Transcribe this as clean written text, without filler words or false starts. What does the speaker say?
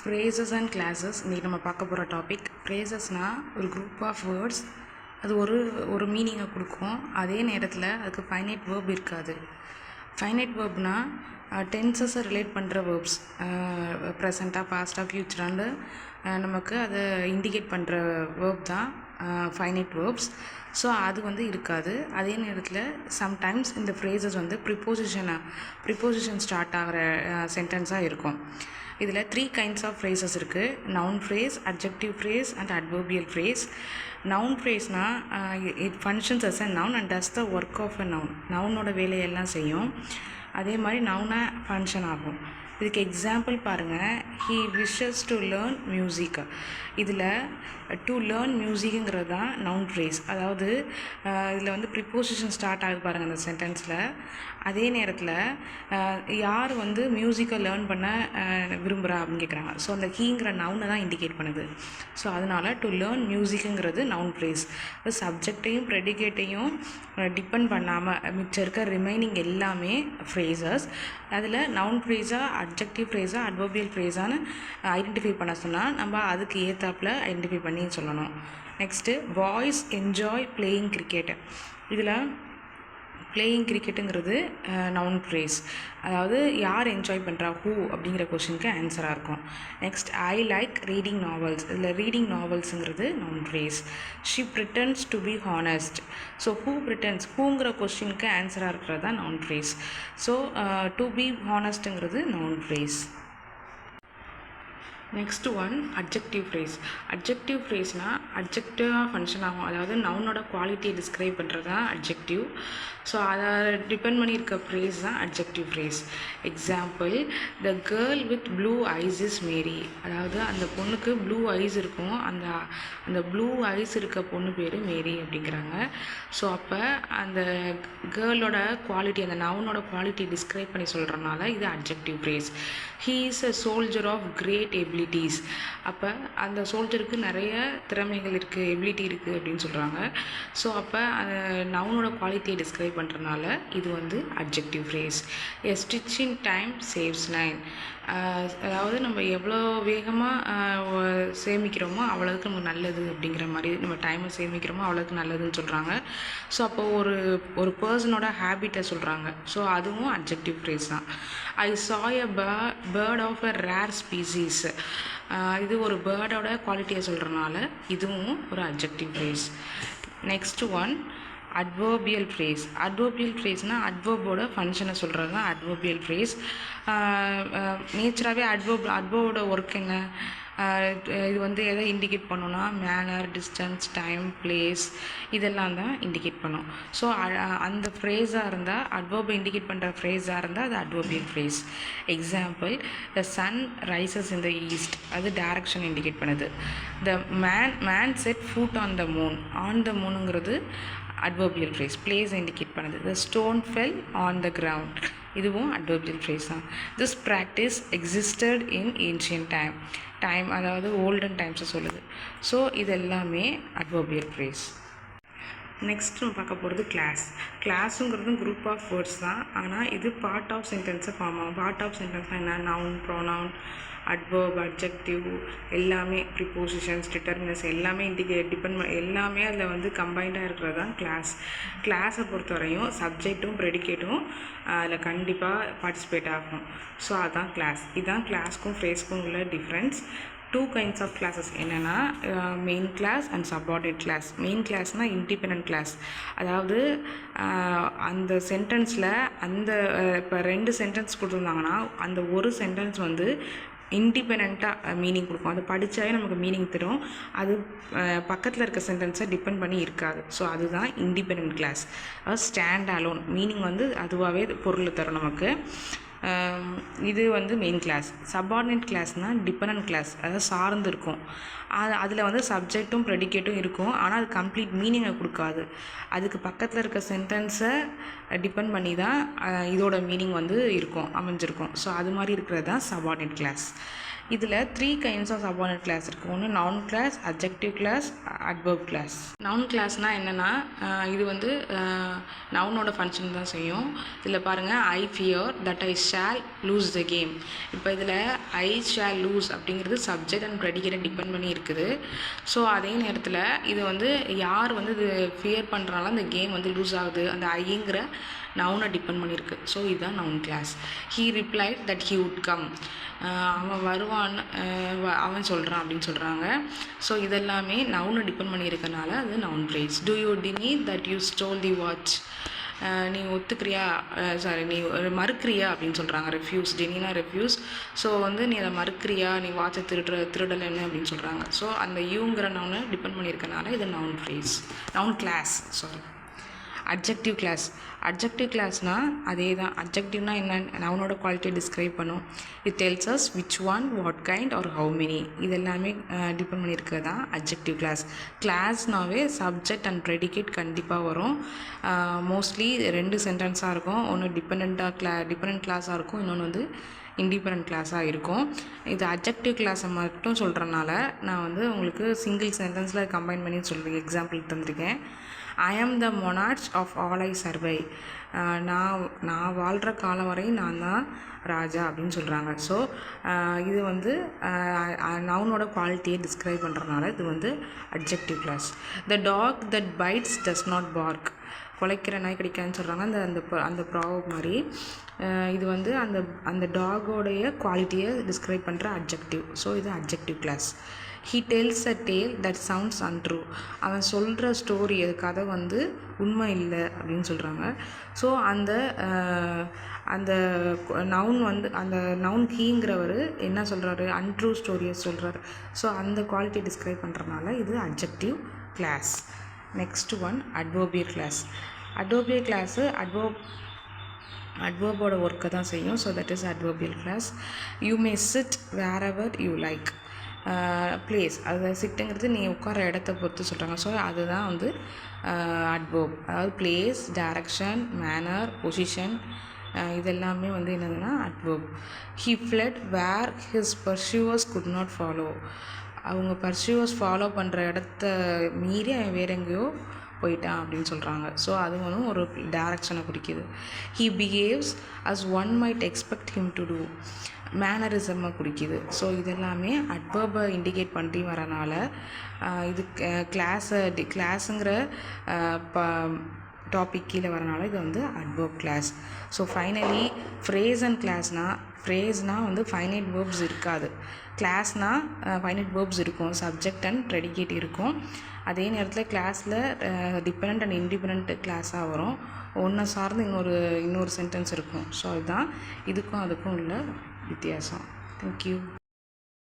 phrases and classes இன்றைக்கி நம்ம பார்க்க போகிற டாபிக். ஃப்ரேசஸ்னால் ஒரு குரூப் ஆஃப் வேர்ட்ஸ், அது ஒரு மீனிங்கை கொடுக்கும். அதே நேரத்தில் அதுக்கு ஃபைனைட் வேர்ப் இருக்காது. ஃபைனைட் வேர்ப்னால் டென்சஸை ரிலேட் பண்ணுற வேர்ப்ஸ், ப்ரெசண்ட்டாக பாஸ்ட்டாக ஃப்யூச்சரான்னு நமக்கு அதை இண்டிகேட் பண்ணுற வேர்ப் தான் ஃபைனைட் வேர்ப்ஸ். ஸோ அது இருக்காது. அதே நேரத்தில் சம்டைம்ஸ் இந்த ஃப்ரேசஸ் ப்ரிப்போசிஷன் ஸ்டார்ட் ஆகிற சென்டென்ஸாக இருக்கும். இதில் 3 kinds ஆஃப் ஃப்ரேசஸ் இருக்குது. Noun phrase, adjective phrase and adverbial phrase. Noun ஃப்ரேஸ்னால் it functions as a noun and does the work of a noun. நவுனோட வேலையெல்லாம் செய்யும். அதே மாதிரி நவுனாக ஃபங்க்ஷன் ஆகும். இதுக்கு எக்ஸாம்பிள் பாருங்கள். He wishes to learn music. இதில் டு லேர்ன் மியூசிக்குங்கிறது தான் நவுன் ஃப்ரேஸ். அதாவது இதில் ப்ரிப்போசிஷன் ஸ்டார்ட் ஆகுது பாருங்கள் இந்த சென்டென்ஸில். அதே நேரத்தில் யார் மியூசிக்கை லேர்ன் பண்ண விரும்புகிறா அப்படின்னு கேட்குறாங்க. ஸோ அந்த ஹீங்கிற நவுனை தான் இண்டிகேட் பண்ணுது. ஸோ அதனால் டு லேர்ன் மியூசிக்குங்கிறது நவுன் ஃப்ரேஸ். சப்ஜெக்டையும் ப்ரெடிகேட்டையும் டிபெண்ட் பண்ணாமல் மிச்சம் இருக்க ரிமைனிங் எல்லாமே ஃப்ரேசஸ். அதில் நவுன் ஃப்ரேஸாக, அட்ஜெக்டிவ் ஃப்ரேஸாக, அட்வர்பியல் ஃப்ரேஸான்னு ஐடென்டிஃபை பண்ண சொன்னால் நம்ம அதுக்கு ஏற்றாப்பில் ஐடென்டிஃபை பண்ணி சொல்லணும். Next boys enjoy playing cricket. இதில் பிளேயிங் கிரிக்கெட்டுங்கிறது நவுன் ஃப்ரேஸ். அதாவது யார் என்ஜாய் பண்ணுறா, ஹூ அப்படிங்கிற கொஷினுக்கு ஆன்சராக இருக்கும். Next I like reading novels. இதில் ரீடிங் நாவல்ஸுங்கிறது noun phrase. She pretends to be honest. So who ப்ரிட்டன்ஸ், ஹூங்கிற கொஷினுக்கு ஆன்சராக இருக்கிறது தான் noun phrase. So to be ஹானஸ்ட்டுங்கிறது noun phrase. Next one adjective phrase. Adjective ஃப்ரேஸ்னால் அட்ஜெக்டிவாக ஃபங்க்ஷன் ஆகும். அதாவது நவுனோட குவாலிட்டியை டிஸ்கிரைப் பண்ணுறது தான் அட்ஜெக்டிவ். ஸோ அதை டிபெண்ட் பண்ணியிருக்க ஃப்ரேஸ் தான் adjective phrase. Example, the girl with blue eyes is Mary. அதாவது அந்த பொண்ணுக்கு ப்ளூ ஐஸ் இருக்கும். அந்த ப்ளூ ஐஸ் இருக்க பொண்ணு பேர் மேரி அப்படிங்கிறாங்க. ஸோ அப்போ அந்த கேர்ளோட குவாலிட்டி, அந்த நவுனோட குவாலிட்டி டிஸ்கிரைப் பண்ணி சொல்கிறனால இது adjective phrase. He is a soldier of great abilities. அப்போ அந்த சோல்ஜருக்கு நிறைய திறமைகள் இருக்குது, எபிலிட்டி இருக்குது அப்படின்னு சொல்கிறாங்க. ஸோ அப்போ அந்த நவுனோட குவாலிட்டியை டிஸ்கிரைப் பண்ணுறனால இது adjective phrase. A stitch in time saves 9. அதாவது நம்ம எவ்வளோ வேகமாக சேமிக்கிறோமோ அவ்வளோக்கு நமக்கு நல்லது அப்படிங்கிற மாதிரி, நம்ம டைமை சேமிக்கிறோமோ அவ்வளோக்கு நல்லதுன்னு சொல்கிறாங்க. ஸோ அப்போ ஒரு பர்சனோட ஹேபிட்டை சொல்கிறாங்க. ஸோ அதுவும் அட்ஜெக்டிவ் ஃப்ரேஸ் தான். ஐ saw a bird of a rare species. இது ஒரு பேர்டோட குவாலிட்டியை சொல்கிறனால இதுவும் ஒரு adjective phrase. Next one adverbial phrase. Adverbial ஃப்ரேஸ்னால் அட்வர்போட ஃபங்க்ஷனை சொல்கிறது தான் அட்வர்பியல் ஃப்ரேஸ். நேச்சராகவே அட்வர்போட ஒர்க் என்ன, இது எதை இண்டிகேட் பண்ணுன்னா மேனர், டிஸ்டன்ஸ், டைம், பிளேஸ் இதெல்லாம் தான் இண்டிகேட் பண்ணும். ஸோ அந்த ஃப்ரேஸாக இருந்தால், அட்வர்பை இண்டிகேட் பண்ணுற ஃப்ரேஸாக இருந்தால் அது adverbial phrase. Example, the sun rises in the east. அது டைரக்ஷன் இண்டிகேட் பண்ணுது. The man set foot on the moon. On the மூனுங்கிறது அட்வர்பியல் ஃப்ரேஸ், பிளேஸ் இண்டிகேட் பண்ணுது. The stone fell on the ground. இதுவும் adverbial phrase தான். This practice existed in ancient time, அதாவது olden டைம்ஸை சொல்லுது. So இது எல்லாமே அட்வர்பியல் ஃப்ரேஸ். நெக்ஸ்ட் நம்ம பார்க்க போகிறது கிளாஸ். கிளாஸுங்கிறதும் குரூப் ஆஃப் வேர்ட்ஸ் தான். ஆனால் இது பார்ட் ஆஃப் சென்டென்ஸை ஃபார்ம் ஆகும். பார்ட் ஆஃப் சென்டென்ஸ்னால் என்ன, நவுன், ப்ரோனவுன், அட்வர்ப், அட்ஜெக்டிவ் எல்லாமே, ப்ரிப்போசிஷன்ஸ், டிட்டர்மினஸ் எல்லாமே எல்லாமே அதில் கம்பைண்டாக இருக்கிறது தான் கிளாஸ். கிளாஸை பொறுத்தவரையும் சப்ஜெக்ட்டும் ப்ரெடிகேட்டும் அதில் கண்டிப்பாக பார்ட்டிசிபேட் ஆகும். ஸோ அதுதான் கிளாஸ். இதுதான் கிளாஸ்க்கும் ஃப்ரேஸ்க்கும் உள்ள டிஃப்ரென்ஸ். 2 kinds ஆஃப் கிளாஸஸ் என்னென்னா main clause and subordinate clause. Main கிளாஸ்னால் இண்டிபெண்ட் கிளாஸ். அதாவது அந்த சென்டென்ஸில் இப்போ 2 சென்டென்ஸ் கொடுத்துருந்தாங்கன்னா அந்த ஒரு சென்டென்ஸ் இண்டிபெண்ட்டாக மீனிங் கொடுக்கும். அதை படித்தாவே நமக்கு மீனிங் தரும். அது பக்கத்தில் இருக்க சென்டென்ஸை டிபெண்ட் பண்ணி இருக்காது. ஸோ அதுதான் இண்டிபெண்ட் கிளாஸ். அதாவது ஸ்டாண்ட் அலோன் மீனிங் அதுவாகவே பொருள் தரும் நமக்கு. இது மெயின் கிளாஸ். சப்பார்டினேட் கிளாஸ்னால் டிபெண்ட் கிளாஸ், அதாவது சார்ந்து இருக்கும். அதில் சப்ஜெக்ட்டும் ப்ரெடிகேட்டும் இருக்கும். ஆனால் அது கம்ப்ளீட் மீனிங்கை கொடுக்காது. அதுக்கு பக்கத்தில் இருக்க சென்டென்ஸை டிபெண்ட் பண்ணி தான் இதோட மீனிங் இருக்கும், அமைஞ்சிருக்கும். ஸோ அது மாதிரி இருக்கிறது தான் சப்பார்டினேட் கிளாஸ். இதில் 3 கைண்ட்ஸ் ஆஃப் சபார்டினேட் கிளாஸ் இருக்குது. ஒன்று noun clause, adjective clause, adverb clause. Noun கிளாஸ்னால் என்னென்னா இது வந்து நவுனோட ஃபங்க்ஷன் தான் செய்யும். இதில் பாருங்கள், I fear that I shall lose the game. இப்போ இதில் ஐ ஷால் லூஸ் அப்படிங்கிறது சப்ஜெக்ட் அண்ட் ப்ரெடிகேட்டை டிபெண்ட் பண்ணி இருக்குது. ஸோ அதே நேரத்தில் இது வந்து யார் வந்து இது ஃபியர் பண்ணுறனால அந்த கேம் வந்து லூஸ் ஆகுது, அந்த ஐங்கிற நவுனை டிபெண்ட் பண்ணியிருக்கு. ஸோ இதுதான் noun class. He replied that he would come. அவன் வருவான்னு அவன் சொல்கிறான் அப்படின்னு சொல்கிறாங்க. ஸோ இதெல்லாமே நவுனை டிபெண்ட் பண்ணியிருக்கனால அது noun phrase. Do you deny that you stole the watch. நீ ஒத்துக்கிறியா, நீ மறுக்கிறியா அப்படின்னு சொல்கிறாங்க. Refuse, டினினா refuse. ஸோ வந்து நீ அதை மறுக்கிறியா, நீ வாட்சை திருடலைன்னு அப்படின்னு சொல்கிறாங்க. ஸோ அந்த யூங்கிற நவுனை டிபெண்ட் பண்ணியிருக்கனால இது noun phrase, noun clause. Adjective clause. Adjective கிளாஸ்னால் அதே தான். அட்ஜெக்டிவ்னா என்ன, நவுனோட குவாலிட்டியை டிஸ்கிரைப் பண்ணும். It tells us which one, what kind or how many. இதெல்லாமே டிபெண்ட் பண்ணியிருக்கிறது தான் அட்ஜெக்டிவ் கிளாஸ். கிளாஸ்னாவே சப்ஜெக்ட் அண்ட் ப்ரெடிகேட் கண்டிப்பாக வரும். மோஸ்ட்லி 2 சென்டென்ஸாக இருக்கும். ஒன்று டிபெண்ட் கிளாஸாக இருக்கும், இன்னொன்று வந்து இண்டிபெண்ட் கிளாஸாக இருக்கும். இது அட்ஜெக்டிவ் கிளாஸை மட்டும் சொல்கிறனால நான் வந்து உங்களுக்கு சிங்கிள் சென்டென்ஸில் கம்பைன் பண்ணி சொல்கிறேன். எக்ஸாம்பிள் தந்திருக்கேன். ஐ ஆம் த மொனார்ச் ஆஃப் ஆல் ஐ சர்வை. நான் வாழ்கிற காலம் வரை நான் தான் ராஜா அப்படின்னு சொல்கிறாங்க. ஸோ இது வந்து நவுனோட குவாலிட்டியை டிஸ்கிரைப் பண்ணுறதுனால இது வந்து adjective clause. The dog that bites does not bark. குலைக்கிற நாய் கிடைக்காதுன்னு சொல்கிறாங்க. அந்த ப்ராவர்ப் மாதிரி இது வந்து அந்த டாகோடைய குவாலிட்டியை டிஸ்கிரைப் பண்ணுற அட்ஜெக்டிவ். ஸோ இது adjective clause. He tells a tale that sounds untrue. அவன் சொல்கிற ஸ்டோரி, அது கதை வந்து உண்மை இல்லை அப்படின்னு சொல்கிறாங்க. ஸோ அந்த நவுன் வந்து அந்த நவுன் ஹீங்கிறவர் என்ன சொல்கிறாரு, அன்ட்ரூ ஸ்டோரியை சொல்கிறாரு. ஸோ அந்த குவாலிட்டி டிஸ்கிரைப் பண்ணுறதுனால இது adjective clause. Next one adverbial clause. Adverbial clause அட்வர்போட ஒர்க்கை தான் செய்யும். So that is adverbial clause. You may sit wherever you like. Place, அது சிட்டுங்கிறது நீ உட்கார இடத்த பொறுத்து சொல்கிறாங்க. ஸோ அதுதான் வந்து அட்வர்ப். அதாவது பிளேஸ், டைரக்ஷன், மேனர், பொசிஷன், இதெல்லாமே வந்து என்னதுன்னா adverb. He fled where his pursuers could not follow. அவங்க பர்சியூவர்ஸ் ஃபாலோ பண்ணுற இடத்த மீறி அவன் வேற எங்கேயோ போயிட்டான் அப்படின்னு சொல்கிறாங்க. ஸோ அது வந்து ஒரு டைரக்ஷனை குறிக்குது. He behaves as one might expect him to do. மேனரிசமை குறிக்குது. ஸோ இதெல்லாமே அட்வர்பை இண்டிகேட் பண்ணி வரனால இது கிளாஸுங்கிற டாபிக் கீழே வரனால இது வந்து adverb clause. So finally phrase and ஃப்ரேஸ்னால் வந்து ஃபைனைட் வேர்ப்ஸ் இருக்காது. கிளாஸ்னால் ஃபைனைட் வேர்ப்ஸ் இருக்கும், சப்ஜெக்ட் அண்ட் ப்ரெடிகேட் இருக்கும். அதே நேரத்தில் கிளாஸில் டிபெண்ட் அண்ட் இண்டிபெண்ட் கிளாஸாக வரும். ஒன்றை சார்ந்து இன்னொரு சென்டென்ஸ் இருக்கும். ஸோ இதுதான் இதுக்கும் அதுக்கும் உள்ள வித்தியாசம். தேங்க்யூ.